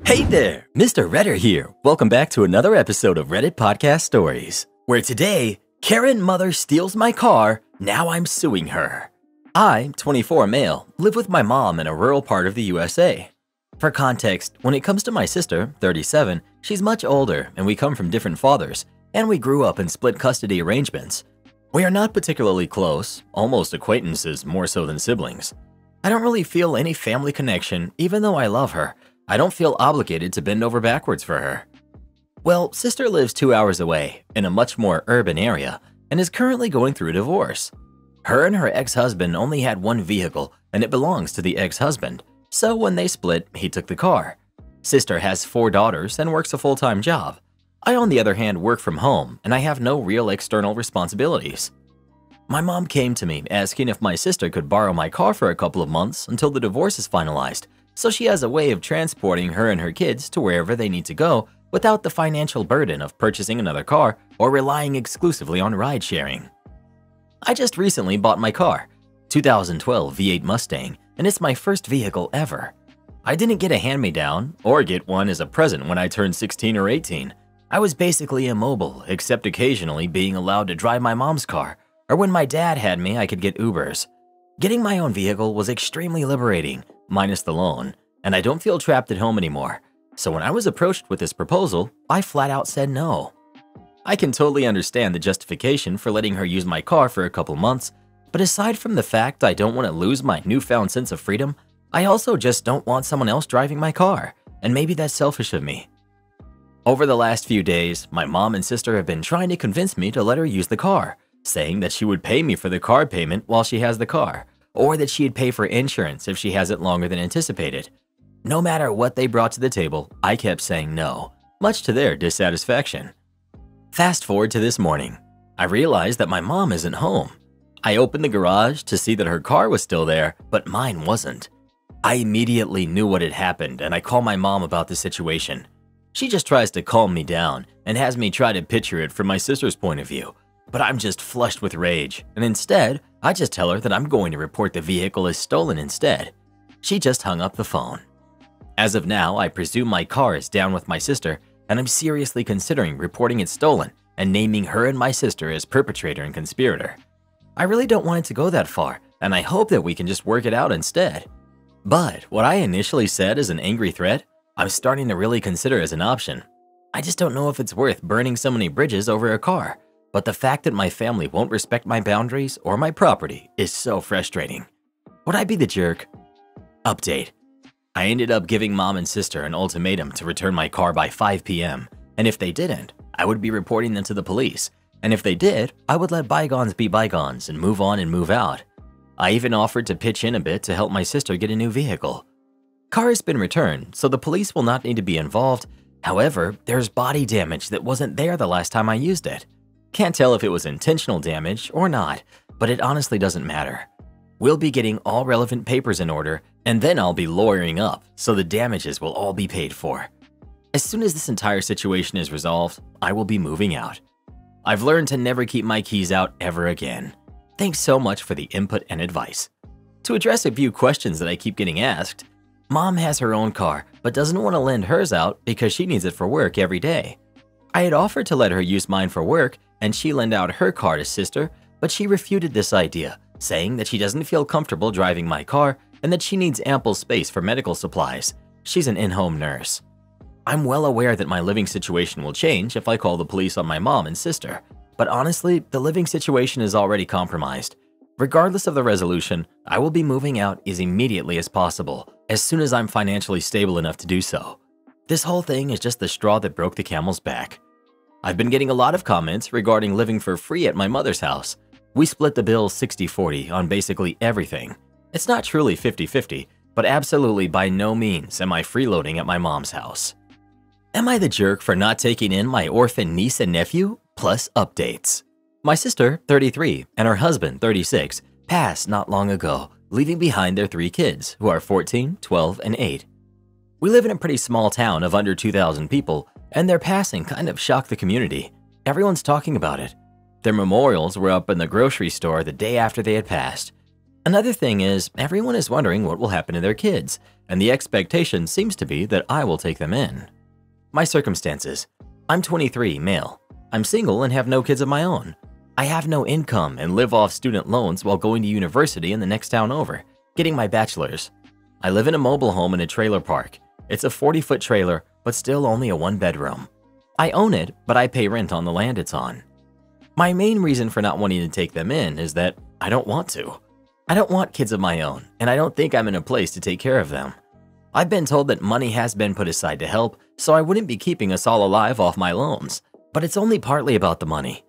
Hey there, Mr. Redder here. Welcome back to another episode of Reddit Podcast Stories, where today, Karen mother steals my car, now I'm suing her. I, 24 male, live with my mom in a rural part of the USA. For context, when it comes to my sister, 37, she's much older and we come from different fathers, and we grew up in split custody arrangements. We are not particularly close, almost acquaintances more so than siblings. I don't really feel any family connection, even though I love her. I don't feel obligated to bend over backwards for her. Well, sister lives 2 hours away in a much more urban area and is currently going through a divorce. Her and her ex-husband only had one vehicle and it belongs to the ex-husband, so when they split, he took the car. Sister has 4 daughters and works a full-time job. I, on the other hand, work from home and I have no real external responsibilities. My mom came to me asking if my sister could borrow my car for a couple of months until the divorce is finalized, so she has a way of transporting her and her kids to wherever they need to go without the financial burden of purchasing another car or relying exclusively on ride sharing. I just recently bought my car, 2012 V8 Mustang, and it's my first vehicle ever. I didn't get a hand-me-down or get one as a present when I turned 16 or 18. I was basically immobile, except occasionally being allowed to drive my mom's car, or when my dad had me, I could get Ubers. Getting my own vehicle was extremely liberating, minus the loan, and I don't feel trapped at home anymore. So when I was approached with this proposal, I flat out said no. I can totally understand the justification for letting her use my car for a couple months, but aside from the fact I don't want to lose my newfound sense of freedom, I also just don't want someone else driving my car, and maybe that's selfish of me. Over the last few days, my mom and sister have been trying to convince me to let her use the car, saying that she would pay me for the car payment while she has the car, or that she'd pay for insurance if she has it longer than anticipated. No matter what they brought to the table, I kept saying no, much to their dissatisfaction. Fast forward to this morning. I realized that my mom isn't home. I opened the garage to see that her car was still there, but mine wasn't. I immediately knew what had happened and I called my mom about the situation. She just tries to calm me down and has me try to picture it from my sister's point of view, but I'm just flushed with rage, and instead, I just tell her that I'm going to report the vehicle as stolen instead. She just hung up the phone. As of now, I presume my car is down with my sister, and I'm seriously considering reporting it stolen and naming her and my sister as perpetrator and conspirator. I really don't want it to go that far, and I hope that we can just work it out instead. But what I initially said as an angry threat, I'm starting to really consider as an option. I just don't know if it's worth burning so many bridges over a car, but the fact that my family won't respect my boundaries or my property is so frustrating. Would I be the jerk? Update. I ended up giving mom and sister an ultimatum to return my car by 5 p.m. And if they didn't, I would be reporting them to the police. And if they did, I would let bygones be bygones and move on and move out. I even offered to pitch in a bit to help my sister get a new vehicle. Car has been returned, so the police will not need to be involved. However, there's body damage that wasn't there the last time I used it. Can't tell if it was intentional damage or not, but it honestly doesn't matter. We'll be getting all relevant papers in order, and then I'll be lawyering up, so the damages will all be paid for. As soon as this entire situation is resolved, I will be moving out. I've learned to never keep my keys out ever again. Thanks so much for the input and advice. To address a few questions that I keep getting asked, Mom has her own car, but doesn't want to lend hers out because she needs it for work every day. I had offered to let her use mine for work, and she lend out her car to sister, but she refuted this idea, saying that she doesn't feel comfortable driving my car and that she needs ample space for medical supplies. She's an in-home nurse. I'm well aware that my living situation will change if I call the police on my mom and sister, but honestly, the living situation is already compromised. Regardless of the resolution, I will be moving out as immediately as possible, as soon as I'm financially stable enough to do so. This whole thing is just the straw that broke the camel's back. I've been getting a lot of comments regarding living for free at my mother's house. We split the bill 60-40 on basically everything. It's not truly 50-50, but absolutely by no means am I freeloading at my mom's house. Am I the jerk for not taking in my orphan niece and nephew? Plus updates. My sister, 33, and her husband, 36, passed not long ago, leaving behind their 3 kids, who are 14, 12, and 8. We live in a pretty small town of under 2,000 people, and their passing kind of shocked the community. Everyone's talking about it. Their memorials were up in the grocery store the day after they had passed. Another thing is, everyone is wondering what will happen to their kids, and the expectation seems to be that I will take them in. My circumstances. I'm 23, male. I'm single and have no kids of my own. I have no income and live off student loans while going to university in the next town over, getting my bachelor's. I live in a mobile home in a trailer park. It's a 40-foot trailer, but still only a one-bedroom. I own it, but I pay rent on the land it's on. My main reason for not wanting to take them in is that I don't want to. I don't want kids of my own, and I don't think I'm in a place to take care of them. I've been told that money has been put aside to help, so I wouldn't be keeping us all alive off my loans. But it's only partly about the money.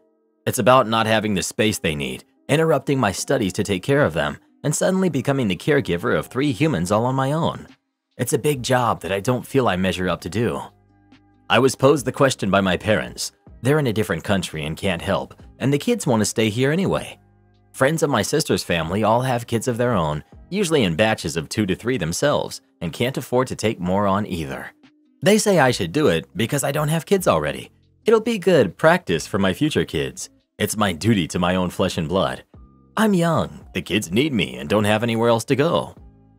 It's about not having the space they need, interrupting my studies to take care of them, and suddenly becoming the caregiver of 3 humans all on my own. It's a big job that I don't feel I measure up to do. I was posed the question by my parents. They're in a different country and can't help, and the kids want to stay here anyway. Friends of my sister's family all have kids of their own, usually in batches of 2 to 3 themselves, and can't afford to take more on either. They say I should do it because I don't have kids already. It'll be good practice for my future kids. It's my duty to my own flesh and blood. I'm young, the kids need me and don't have anywhere else to go.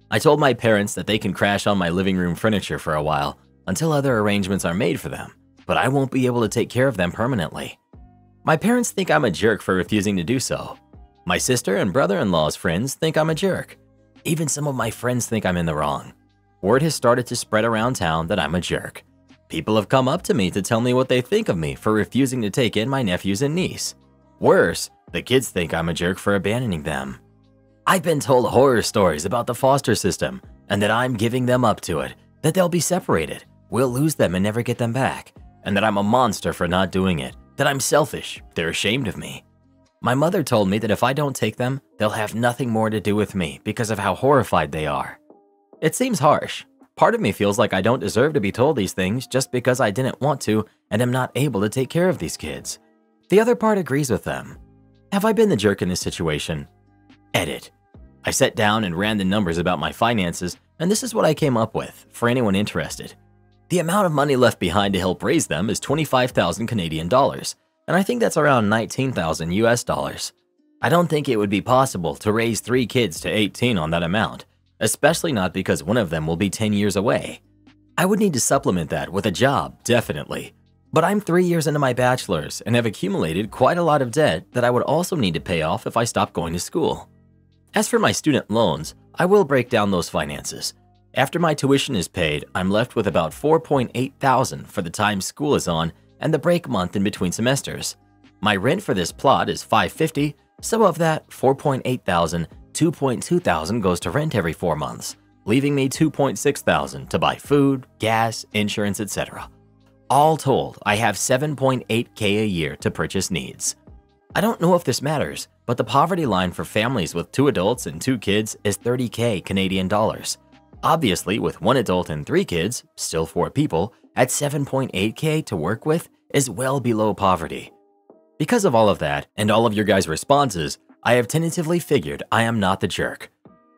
I told my parents that they can crash on my living room furniture for a while until other arrangements are made for them, but I won't be able to take care of them permanently. My parents think I'm a jerk for refusing to do so. My sister and brother-in-law's friends think I'm a jerk. Even some of my friends think I'm in the wrong. Word has started to spread around town that I'm a jerk. People have come up to me to tell me what they think of me for refusing to take in my nephews and niece. Worse, the kids think I'm a jerk for abandoning them. I've been told horror stories about the foster system and that I'm giving them up to it, that they'll be separated, we'll lose them and never get them back, and that I'm a monster for not doing it, that I'm selfish, they're ashamed of me. My mother told me that if I don't take them, they'll have nothing more to do with me because of how horrified they are. It seems harsh. Part of me feels like I don't deserve to be told these things just because I didn't want to and am not able to take care of these kids. The other part agrees with them. Have I been the jerk in this situation? Edit. I sat down and ran the numbers about my finances, and this is what I came up with for anyone interested. The amount of money left behind to help raise them is 25,000 Canadian dollars, and I think that's around 19,000 US dollars. I don't think it would be possible to raise 3 kids to 18 on that amount, especially not because one of them will be 10 years away. I would need to supplement that with a job, definitely. But I'm 3 years into my bachelor's and have accumulated quite a lot of debt that I would also need to pay off if I stop going to school. As for my student loans, I will break down those finances. After my tuition is paid, I'm left with about 4.8 thousand for the time school is on and the break month in between semesters. My rent for this plot is $550, so of that 4.8 thousand, 2.2 thousand goes to rent every 4 months, leaving me 2.6 thousand to buy food, gas, insurance, etc. All told, I have 7.8K a year to purchase needs. I don't know if this matters, but the poverty line for families with 2 adults and 2 kids is 30K Canadian dollars. Obviously, with 1 adult and 3 kids, still 4 people, at 7.8K to work with is well below poverty. Because of all of that, and all of your guys' responses, I have tentatively figured I am not the jerk.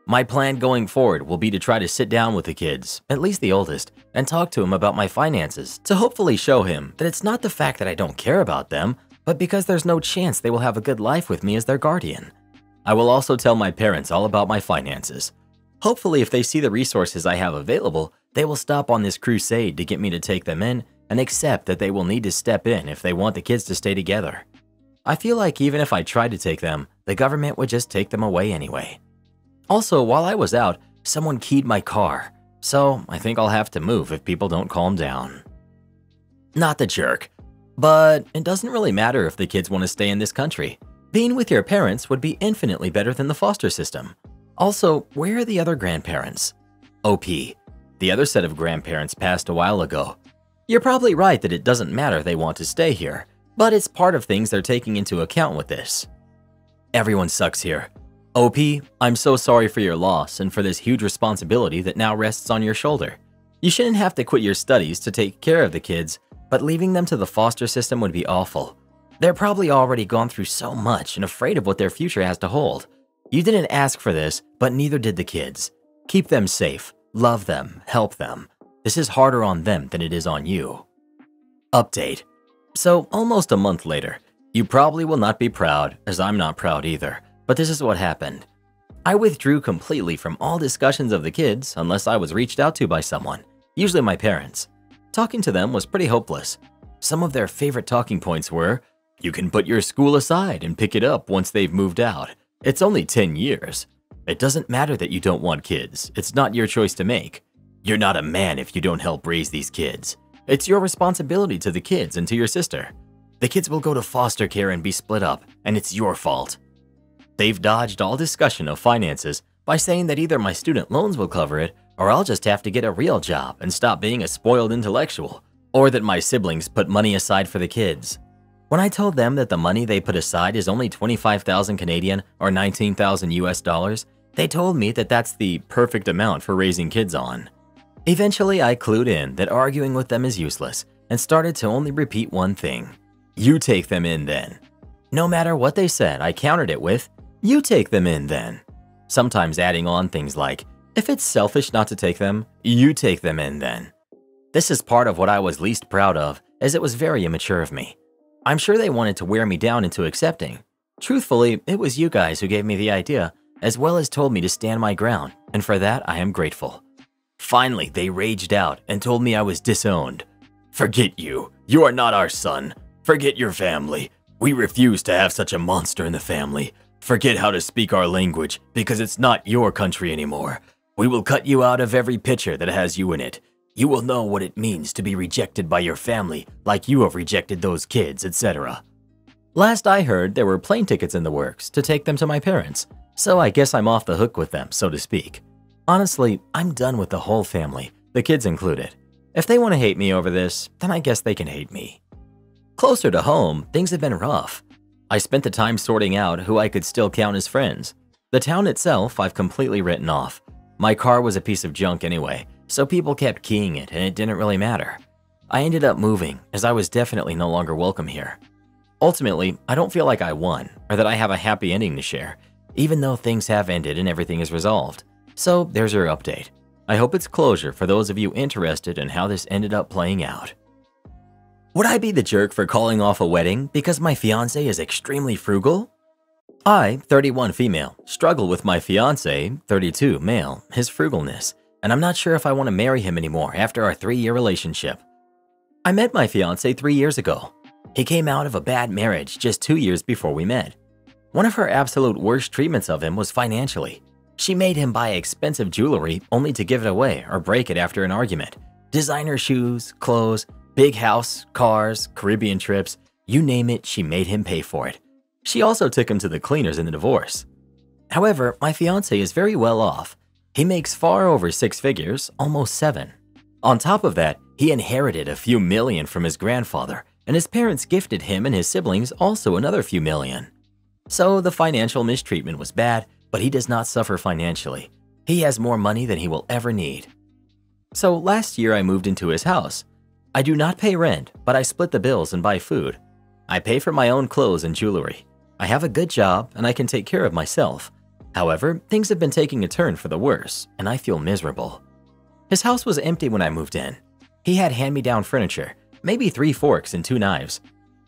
My plan going forward will be to try to sit down with the kids, at least the oldest, and talk to him about my finances to hopefully show him that it's not the fact that I don't care about them, but because there's no chance they will have a good life with me as their guardian. I will also tell my parents all about my finances. Hopefully, if they see the resources I have available, they will stop on this crusade to get me to take them in and accept that they will need to step in if they want the kids to stay together. I feel like even if I tried to take them, the government would just take them away anyway. Also, while I was out, someone keyed my car, so I think I'll have to move if people don't calm down. Not the jerk, but it doesn't really matter if the kids want to stay in this country. Being with your parents would be infinitely better than the foster system. Also, where are the other grandparents? OP. The other set of grandparents passed a while ago. You're probably right that it doesn't matter they want to stay here, but it's part of things they're taking into account with this. Everyone sucks here. OP, I'm so sorry for your loss and for this huge responsibility that now rests on your shoulder. You shouldn't have to quit your studies to take care of the kids, but leaving them to the foster system would be awful. They're probably already gone through so much and afraid of what their future has to hold. You didn't ask for this, but neither did the kids. Keep them safe, love them, help them. This is harder on them than it is on you. Update. So, almost a month later, you probably will not be proud, as I'm not proud either, but this is what happened. I withdrew completely from all discussions of the kids unless I was reached out to by someone, usually my parents. Talking to them was pretty hopeless. Some of their favorite talking points were, "You can put your school aside and pick it up once they've moved out. It's only 10 years. It doesn't matter that you don't want kids. It's not your choice to make. You're not a man if you don't help raise these kids. It's your responsibility to the kids and to your sister. The kids will go to foster care and be split up, and it's your fault." They've dodged all discussion of finances by saying that either my student loans will cover it, or I'll just have to get a real job and stop being a spoiled intellectual, or that my siblings put money aside for the kids. When I told them that the money they put aside is only 25,000 Canadian or 19,000 US dollars, they told me that that's the perfect amount for raising kids on. Eventually, I clued in that arguing with them is useless and started to only repeat one thing: "You take them in then." No matter what they said, I countered it with, "You take them in then." Sometimes adding on things like, "If it's selfish not to take them, you take them in then." This is part of what I was least proud of, as it was very immature of me. I'm sure they wanted to wear me down into accepting. Truthfully, it was you guys who gave me the idea, as well as told me to stand my ground, and for that I am grateful. Finally, they raged out and told me I was disowned. "Forget you. You are not our son. Forget your family. We refuse to have such a monster in the family. Forget how to speak our language because it's not your country anymore. We will cut you out of every picture that has you in it. You will know what it means to be rejected by your family like you have rejected those kids, etc." Last I heard, there were plane tickets in the works to take them to my parents, so I guess I'm off the hook with them, so to speak. Honestly, I'm done with the whole family, the kids included. If they want to hate me over this, then I guess they can hate me. Closer to home, things have been rough. I spent the time sorting out who I could still count as friends. The town itself I've completely written off. My car was a piece of junk anyway, so people kept keying it and it didn't really matter. I ended up moving as I was definitely no longer welcome here. Ultimately, I don't feel like I won or that I have a happy ending to share, even though things have ended and everything is resolved. So there's your update. I hope it's closure for those of you interested in how this ended up playing out. Would I be the jerk for calling off a wedding because my fiancé is extremely frugal? I, 31 female, struggle with my fiancé, 32 male, his frugalness, and I'm not sure if I want to marry him anymore after our 3-year relationship. I met my fiancé 3 years ago. He came out of a bad marriage just 2 years before we met. One of her absolute worst treatments of him was financially. She made him buy expensive jewelry only to give it away or break it after an argument. Designer shoes, clothes, big house, cars, Caribbean trips, you name it, she made him pay for it. She also took him to the cleaners in the divorce. However, my fiancé is very well off. He makes far over 6 figures, almost 7. On top of that, he inherited a few million from his grandfather, and his parents gifted him and his siblings also another few million. So the financial mistreatment was bad, but he does not suffer financially. He has more money than he will ever need. So last year I moved into his house. I do not pay rent, but I split the bills and buy food. I pay for my own clothes and jewelry. I have a good job and I can take care of myself. However, things have been taking a turn for the worse, and I feel miserable. His house was empty when I moved in. He had hand-me-down furniture, maybe 3 forks and 2 knives.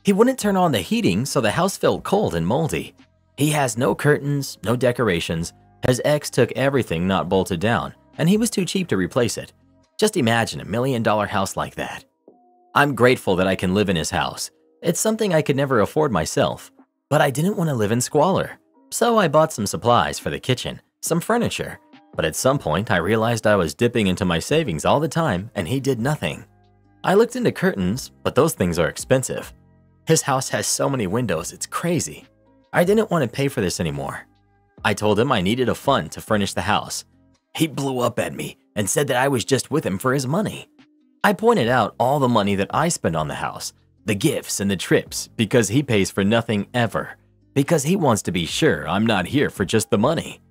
He wouldn't turn on the heating, so the house felt cold and moldy. He has no curtains, no decorations. His ex took everything not bolted down, and he was too cheap to replace it. Just imagine a $1 million house like that. I'm grateful that I can live in his house. It's something I could never afford myself, but I didn't want to live in squalor. So I bought some supplies for the kitchen, some furniture, but at some point I realized I was dipping into my savings all the time and he did nothing. I looked into curtains, but those things are expensive. His house has so many windows, it's crazy. I didn't want to pay for this anymore. I told him I needed a fund to furnish the house. He blew up at me and said that I was just with him for his money. I pointed out all the money that I spend on the house, the gifts and the trips, because he pays for nothing ever, because he wants to be sure I'm not here for just the money.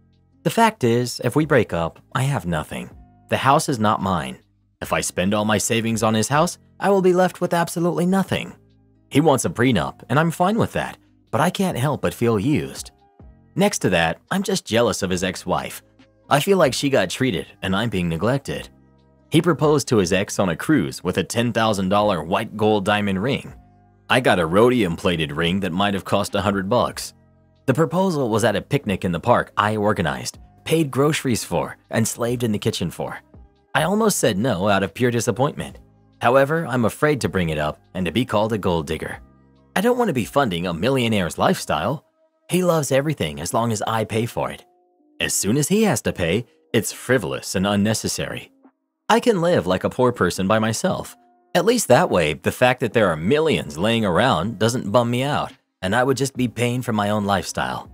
The fact is, if we break up, I have nothing. The house is not mine. If I spend all my savings on his house, I will be left with absolutely nothing. He wants a prenup, and I'm fine with that, but I can't help but feel used. Next to that, I'm just jealous of his ex-wife. I feel like she got treated and I'm being neglected. He proposed to his ex on a cruise with a $10,000 white gold diamond ring. I got a rhodium-plated ring that might have cost $100. The proposal was at a picnic in the park I organized, paid groceries for, and slaved in the kitchen for. I almost said no out of pure disappointment. However, I'm afraid to bring it up and to be called a gold digger. I don't want to be funding a millionaire's lifestyle. He loves everything as long as I pay for it. As soon as he has to pay, it's frivolous and unnecessary. I can live like a poor person by myself. At least that way, the fact that there are millions laying around doesn't bum me out, and I would just be paying for my own lifestyle.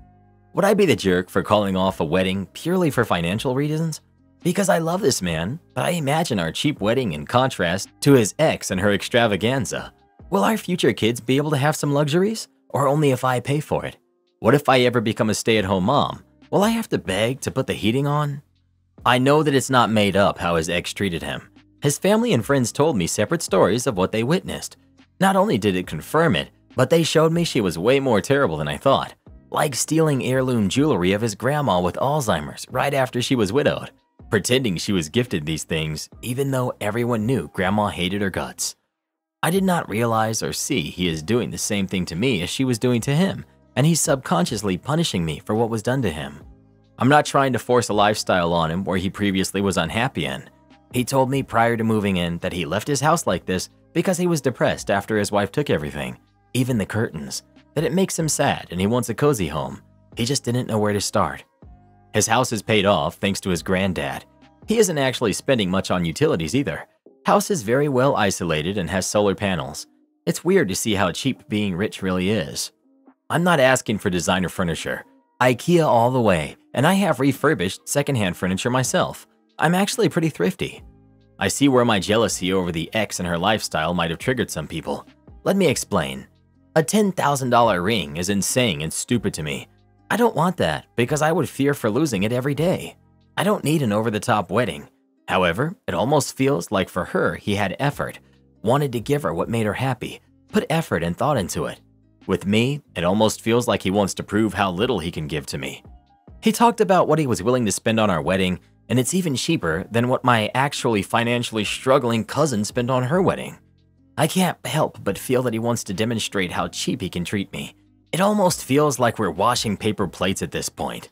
Would I be the jerk for calling off a wedding purely for financial reasons? Because I love this man, but I imagine our cheap wedding in contrast to his ex and her extravaganza. Will our future kids be able to have some luxuries, or only if I pay for it? What if I ever become a stay-at-home mom? Will I have to beg to put the heating on? I know that it's not made up how his ex treated him. His family and friends told me separate stories of what they witnessed. Not only did it confirm it, but they showed me she was way more terrible than I thought. Like stealing heirloom jewelry of his grandma with Alzheimer's right after she was widowed. Pretending she was gifted these things even though everyone knew grandma hated her guts. I did not realize or see he is doing the same thing to me as she was doing to him, and he's subconsciously punishing me for what was done to him. I'm not trying to force a lifestyle on him where he previously was unhappy in. He told me prior to moving in that he left his house like this because he was depressed after his wife took everything, even the curtains, that it makes him sad and he wants a cozy home. He just didn't know where to start. His house is paid off thanks to his granddad. He isn't actually spending much on utilities either. House is very well isolated and has solar panels. It's weird to see how cheap being rich really is. I'm not asking for designer furniture. IKEA all the way, and I have refurbished secondhand furniture myself. I'm actually pretty thrifty. I see where my jealousy over the ex and her lifestyle might have triggered some people. Let me explain. A $10,000 ring is insane and stupid to me. I don't want that because I would fear for losing it every day. I don't need an over-the-top wedding. However, it almost feels like for her he had effort, wanted to give her what made her happy, put effort and thought into it. With me, it almost feels like he wants to prove how little he can give to me. He talked about what he was willing to spend on our wedding, and it's even cheaper than what my actually financially struggling cousin spent on her wedding. I can't help but feel that he wants to demonstrate how cheap he can treat me. It almost feels like we're washing paper plates at this point.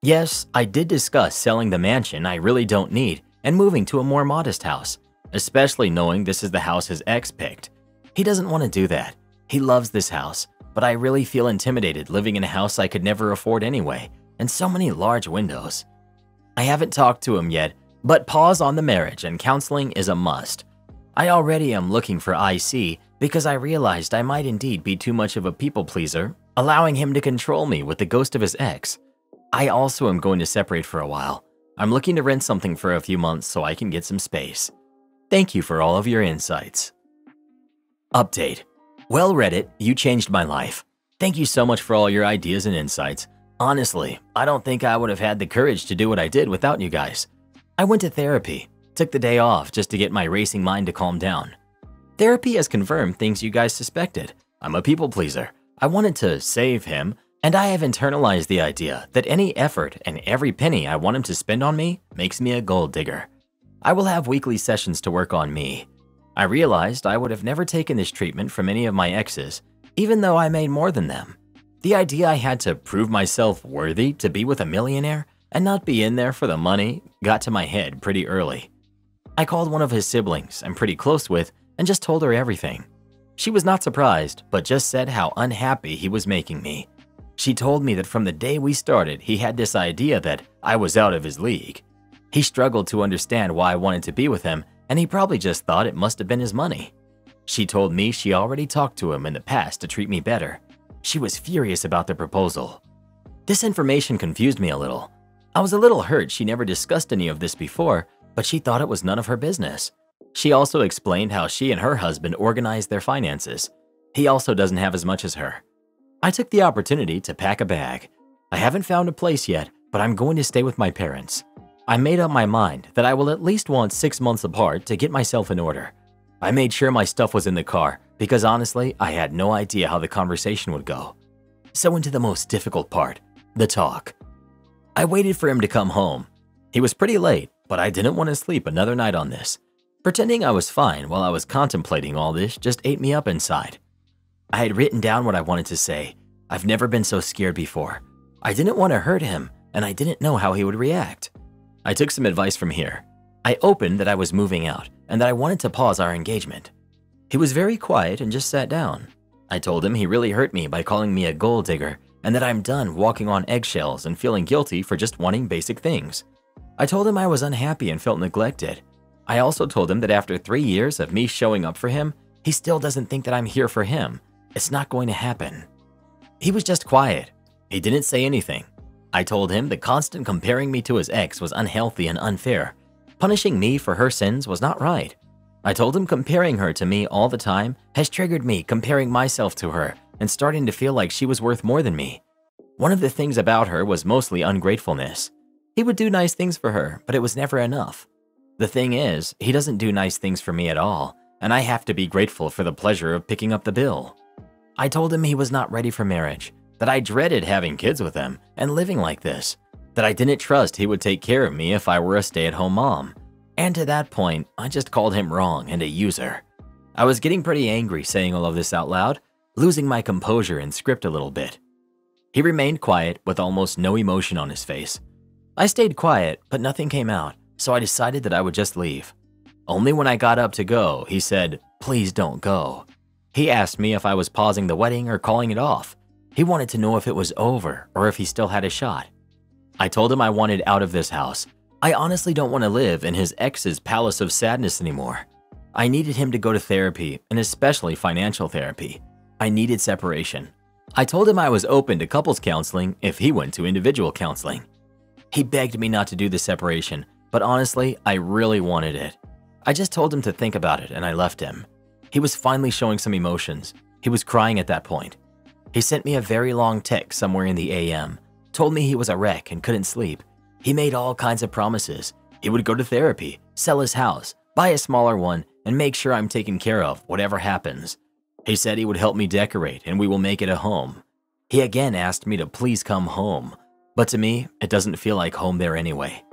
Yes, I did discuss selling the mansion I really don't need and moving to a more modest house, especially knowing this is the house his ex picked. He doesn't want to do that. He loves this house, but I really feel intimidated living in a house I could never afford anyway, and so many large windows. I haven't talked to him yet, but pause on the marriage and counseling is a must. I already am looking for IC because I realized I might indeed be too much of a people pleaser, allowing him to control me with the ghost of his ex. I also am going to separate for a while. I'm looking to rent something for a few months so I can get some space. Thank you for all of your insights. Update. Well, Reddit, you changed my life. Thank you so much for all your ideas and insights. Honestly, I don't think I would have had the courage to do what I did without you guys. I went to therapy, took the day off just to get my racing mind to calm down. Therapy has confirmed things you guys suspected. I'm a people pleaser. I wanted to save him, and I have internalized the idea that any effort and every penny I want him to spend on me makes me a gold digger. I will have weekly sessions to work on me. I realized I would have never taken this treatment from any of my exes, even though I made more than them. The idea I had to prove myself worthy to be with a millionaire and not be in there for the money got to my head pretty early. I called one of his siblings I'm pretty close with and just told her everything. She was not surprised, but just said how unhappy he was making me. She told me that from the day we started, he had this idea that I was out of his league. He struggled to understand why I wanted to be with him, and he probably just thought it must have been his money. She told me she already talked to him in the past to treat me better. She was furious about the proposal. This information confused me a little. I was a little hurt she never discussed any of this before, but she thought it was none of her business. She also explained how she and her husband organized their finances. He also doesn't have as much as her. I took the opportunity to pack a bag. I haven't found a place yet, but I'm going to stay with my parents. I made up my mind that I will at least want 6 months apart to get myself in order. I made sure my stuff was in the car because honestly, I had no idea how the conversation would go. So into the most difficult part, the talk. I waited for him to come home. He was pretty late, but I didn't want to sleep another night on this. Pretending I was fine while I was contemplating all this just ate me up inside. I had written down what I wanted to say, I've never been so scared before. I didn't want to hurt him, and I didn't know how he would react. I took some advice from here. I opened that I was moving out and that I wanted to pause our engagement. He was very quiet and just sat down. I told him he really hurt me by calling me a gold digger and that I'm done walking on eggshells and feeling guilty for just wanting basic things. I told him I was unhappy and felt neglected. I also told him that after 3 years of me showing up for him, he still doesn't think that I'm here for him. It's not going to happen. He was just quiet. He didn't say anything. I told him the constant comparing me to his ex was unhealthy and unfair. Punishing me for her sins was not right. I told him comparing her to me all the time has triggered me comparing myself to her and starting to feel like she was worth more than me. One of the things about her was mostly ungratefulness. He would do nice things for her, but it was never enough. The thing is, he doesn't do nice things for me at all, and I have to be grateful for the pleasure of picking up the bill. I told him he was not ready for marriage, that I dreaded having kids with him and living like this, that I didn't trust he would take care of me if I were a stay-at-home mom. And to that point, I just called him wrong and a user. I was getting pretty angry saying all of this out loud, losing my composure and script a little bit. He remained quiet with almost no emotion on his face. I stayed quiet, but nothing came out, so I decided that I would just leave. Only when I got up to go, he said, "Please don't go." He asked me if I was pausing the wedding or calling it off. He wanted to know if it was over or if he still had a shot. I told him I wanted out of this house. I honestly don't want to live in his ex's palace of sadness anymore. I needed him to go to therapy, and especially financial therapy. I needed separation. I told him I was open to couples counseling if he went to individual counseling. He begged me not to do the separation, but honestly, I really wanted it. I just told him to think about it and I left him. He was finally showing some emotions. He was crying at that point. He sent me a very long text somewhere in the AM, told me he was a wreck and couldn't sleep. He made all kinds of promises. He would go to therapy, sell his house, buy a smaller one, and make sure I'm taken care of whatever happens. He said he would help me decorate and we will make it a home. He again asked me to please come home, but to me, it doesn't feel like home there anyway.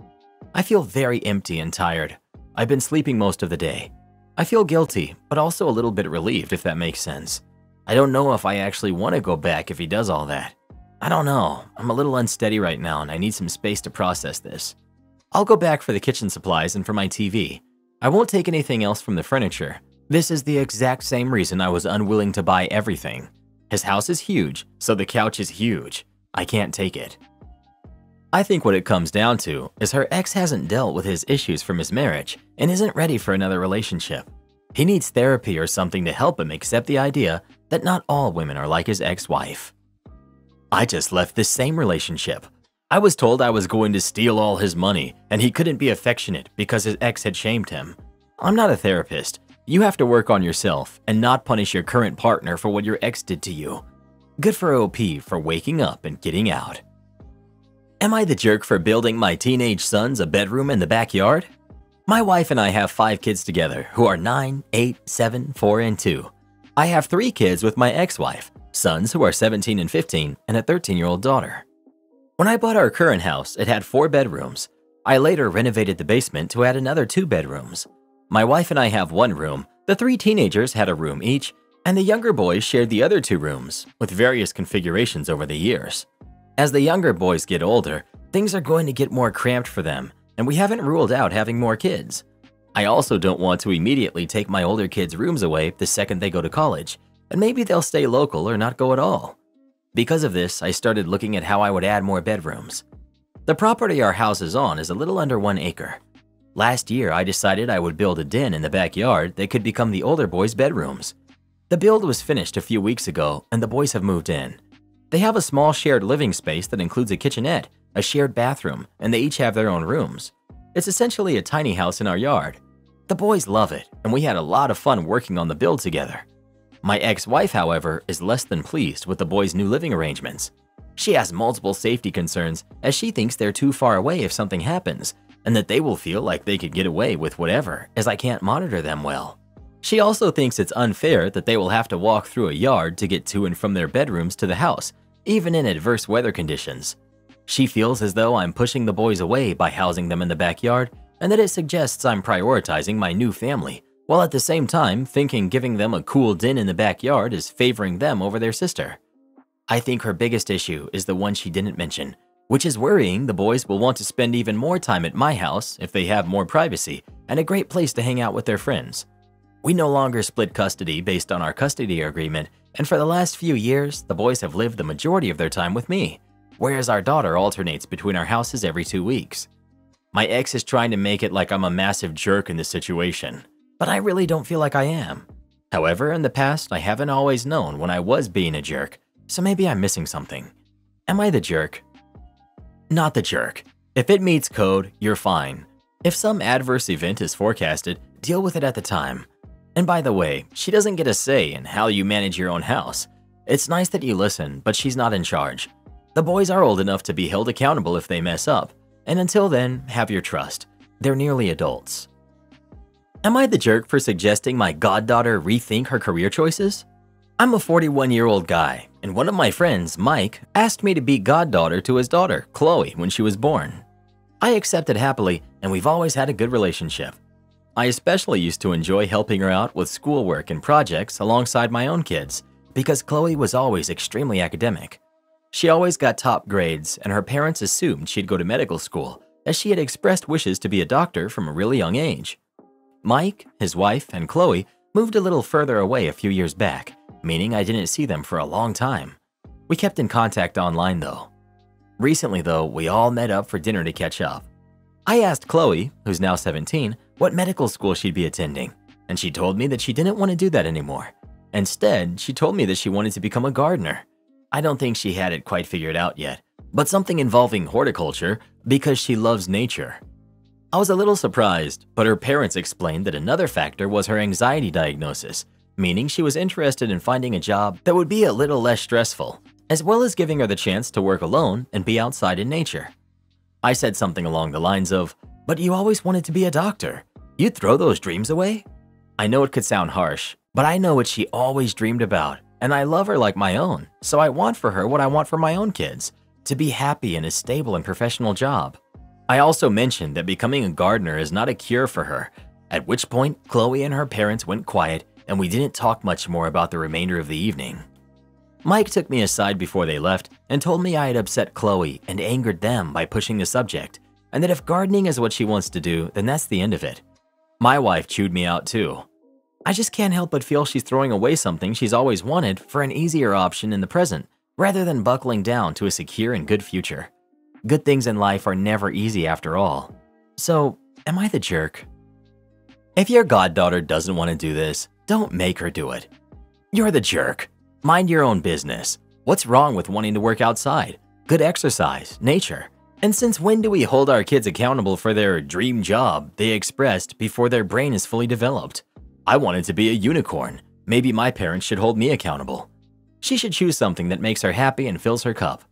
I feel very empty and tired. I've been sleeping most of the day. I feel guilty, but also a little bit relieved, if that makes sense. I don't know if I actually want to go back if he does all that. I don't know. I'm a little unsteady right now and I need some space to process this. I'll go back for the kitchen supplies and for my TV. I won't take anything else from the furniture. This is the exact same reason I was unwilling to buy everything. His house is huge, so the couch is huge. I can't take it. I think what it comes down to is her ex hasn't dealt with his issues from his marriage and isn't ready for another relationship. He needs therapy or something to help him accept the idea that not all women are like his ex-wife. I just left this same relationship. I was told I was going to steal all his money and he couldn't be affectionate because his ex had shamed him. I'm not a therapist. You have to work on yourself and not punish your current partner for what your ex did to you. Good for OP for waking up and getting out. Am I the jerk for building my teenage sons a bedroom in the backyard? My wife and I have 5 kids together who are 9, 8, 7, 4, and 2. I have 3 kids with my ex-wife, sons who are 17 and 15, and a 13-year-old daughter. When I bought our current house, it had 4 bedrooms. I later renovated the basement to add another 2 bedrooms. My wife and I have 1 room, the 3 teenagers had a room each, and the younger boys shared the other 2 rooms, with various configurations over the years. As the younger boys get older, things are going to get more cramped for them, and we haven't ruled out having more kids. I also don't want to immediately take my older kids' rooms away the second they go to college, and maybe they'll stay local or not go at all. Because of this, I started looking at how I would add more bedrooms. The property our house is on is a little under 1 acre. Last year, I decided I would build a den in the backyard that could become the older boys' bedrooms. The build was finished a few weeks ago, and the boys have moved in. They have a small shared living space that includes a kitchenette, a shared bathroom, and they each have their own rooms. It's essentially a tiny house in our yard. The boys love it, and we had a lot of fun working on the build together. My ex-wife, however, is less than pleased with the boys' new living arrangements. She has multiple safety concerns as she thinks they're too far away if something happens, and that they will feel like they could get away with whatever as I can't monitor them well. She also thinks it's unfair that they will have to walk through a yard to get to and from their bedrooms to the house, even in adverse weather conditions. She feels as though I'm pushing the boys away by housing them in the backyard, and that it suggests I'm prioritizing my new family, while at the same time thinking giving them a cool den in the backyard is favoring them over their sister. I think her biggest issue is the one she didn't mention, which is worrying the boys will want to spend even more time at my house if they have more privacy and a great place to hang out with their friends. We no longer split custody based on our custody agreement, and for the last few years, the boys have lived the majority of their time with me, whereas our daughter alternates between our houses every 2 weeks. My ex is trying to make it like I'm a massive jerk in this situation, but I really don't feel like I am. However, in the past, I haven't always known when I was being a jerk, so maybe I'm missing something. Am I the jerk? Not the jerk. If it meets code, you're fine. If some adverse event is forecasted, deal with it at the time. And by the way, she doesn't get a say in how you manage your own house. It's nice that you listen, but she's not in charge. The boys are old enough to be held accountable if they mess up, and until then, have your trust. They're nearly adults. Am I the jerk for suggesting my goddaughter rethink her career choices? I'm a 41-year-old guy, and one of my friends, Mike, asked me to be goddaughter to his daughter, Chloe, when she was born. I accepted happily, and we've always had a good relationship. I especially used to enjoy helping her out with schoolwork and projects alongside my own kids, because Chloe was always extremely academic. She always got top grades, and her parents assumed she'd go to medical school, as she had expressed wishes to be a doctor from a really young age. Mike, his wife, and Chloe moved a little further away a few years back, meaning I didn't see them for a long time. We kept in contact online though. Recently though, we all met up for dinner to catch up. I asked Chloe, who's now 17, what medical school she'd be attending, and she told me that she didn't want to do that anymore. Instead, she told me that she wanted to become a gardener. I don't think she had it quite figured out yet, but something involving horticulture because she loves nature. I was a little surprised, but her parents explained that another factor was her anxiety diagnosis, meaning she was interested in finding a job that would be a little less stressful, as well as giving her the chance to work alone and be outside in nature. I said something along the lines of, "But you always wanted to be a doctor. You'd throw those dreams away?" I know it could sound harsh, but I know what she always dreamed about, and I love her like my own, so I want for her what I want for my own kids, to be happy in a stable and professional job. I also mentioned that becoming a gardener is not a cure for her, at which point Chloe and her parents went quiet and we didn't talk much more about the remainder of the evening. Mike took me aside before they left and told me I had upset Chloe and angered them by pushing the subject, and that if gardening is what she wants to do, then that's the end of it. My wife chewed me out too. I just can't help but feel she's throwing away something she's always wanted for an easier option in the present, rather than buckling down to a secure and good future. Good things in life are never easy after all. So, am I the jerk? If your goddaughter doesn't want to do this, don't make her do it. You're the jerk. Mind your own business. What's wrong with wanting to work outside? Good exercise, nature. And since when do we hold our kids accountable for their dream job they expressed before their brain is fully developed? I wanted to be a unicorn. Maybe my parents should hold me accountable. She should choose something that makes her happy and fills her cup.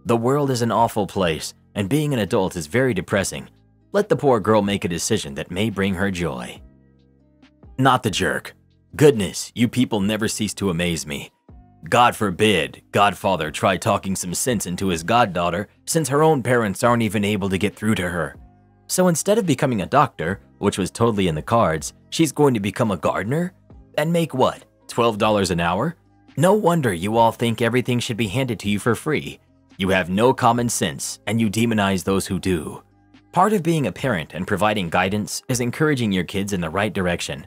The world is an awful place, and being an adult is very depressing. Let the poor girl make a decision that may bring her joy. Not the jerk. Goodness, you people never cease to amaze me. God forbid Godfather try talking some sense into his goddaughter since her own parents aren't even able to get through to her. So instead of becoming a doctor, which was totally in the cards, she's going to become a gardener? And make what, $12 an hour? No wonder you all think everything should be handed to you for free. You have no common sense, and you demonize those who do. Part of being a parent and providing guidance is encouraging your kids in the right direction.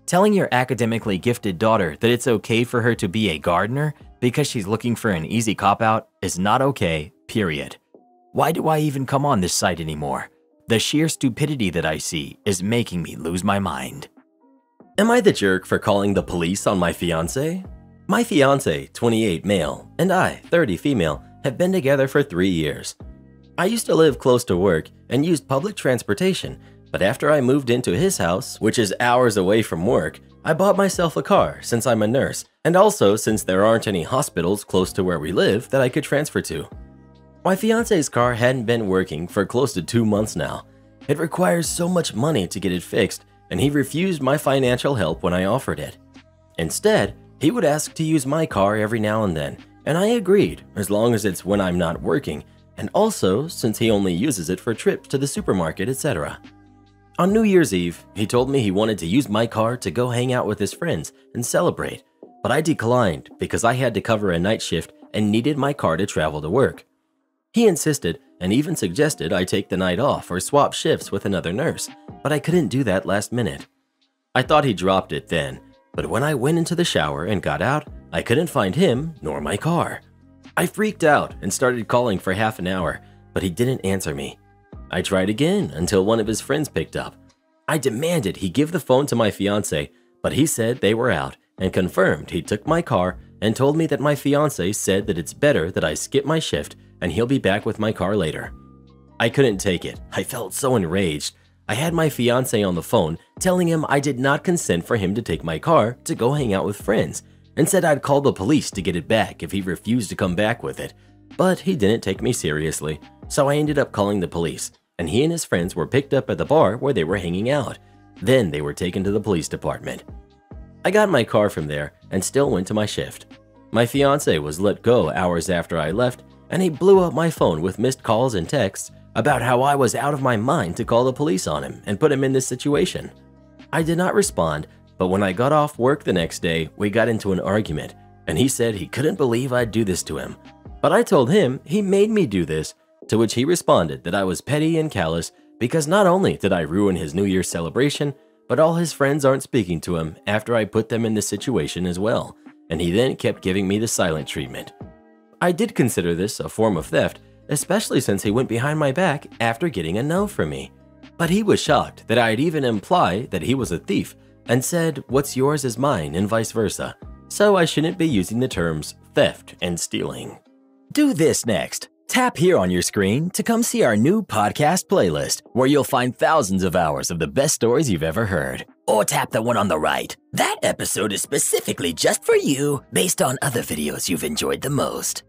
Telling your academically gifted daughter that it's okay for her to be a gardener because she's looking for an easy cop-out is not okay, period. Why do I even come on this site anymore? The sheer stupidity that I see is making me lose my mind. Am I the jerk for calling the police on my fiancé? My fiancé, 28 male, and I, 30 female, have been together for 3 years. I used to live close to work and used public transportation, but after I moved into his house, which is hours away from work, I bought myself a car since I'm a nurse, and also since there aren't any hospitals close to where we live that I could transfer to. My fiance's car hadn't been working for close to 2 months now. It requires so much money to get it fixed, and he refused my financial help when I offered it. Instead, he would ask to use my car every now and then, and I agreed as long as it's when I'm not working, and also since he only uses it for trips to the supermarket, etc. On New Year's Eve, he told me he wanted to use my car to go hang out with his friends and celebrate, but I declined because I had to cover a night shift and needed my car to travel to work. He insisted and even suggested I take the night off or swap shifts with another nurse, but I couldn't do that last minute. I thought he dropped it then, but when I went into the shower and got out, I couldn't find him nor my car. I freaked out and started calling for half an hour, but he didn't answer me. I tried again until one of his friends picked up. I demanded he give the phone to my fiance, but he said they were out and confirmed he took my car and told me that my fiance said that it's better that I skip my shift and he'll be back with my car later. I couldn't take it. I felt so enraged. I had my fiance on the phone telling him I did not consent for him to take my car to go hang out with friends and said I'd call the police to get it back if he refused to come back with it. But he didn't take me seriously, so I ended up calling the police, and he and his friends were picked up at the bar where they were hanging out. Then they were taken to the police department. I got my car from there and still went to my shift. My fiance was let go hours after I left, and he blew up my phone with missed calls and texts about how I was out of my mind to call the police on him and put him in this situation. I did not respond, but when I got off work the next day, we got into an argument, and he said he couldn't believe I'd do this to him. But I told him he made me do this, to which he responded that I was petty and callous because not only did I ruin his New Year's celebration, but all his friends aren't speaking to him after I put them in this situation as well, and he then kept giving me the silent treatment. I did consider this a form of theft, especially since he went behind my back after getting a no from me. But he was shocked that I'd even imply that he was a thief and said what's yours is mine and vice versa, so I shouldn't be using the terms theft and stealing. Do this next. Tap here on your screen to come see our new podcast playlist, where you'll find thousands of hours of the best stories you've ever heard. Or tap the one on the right. That episode is specifically just for you, based on other videos you've enjoyed the most.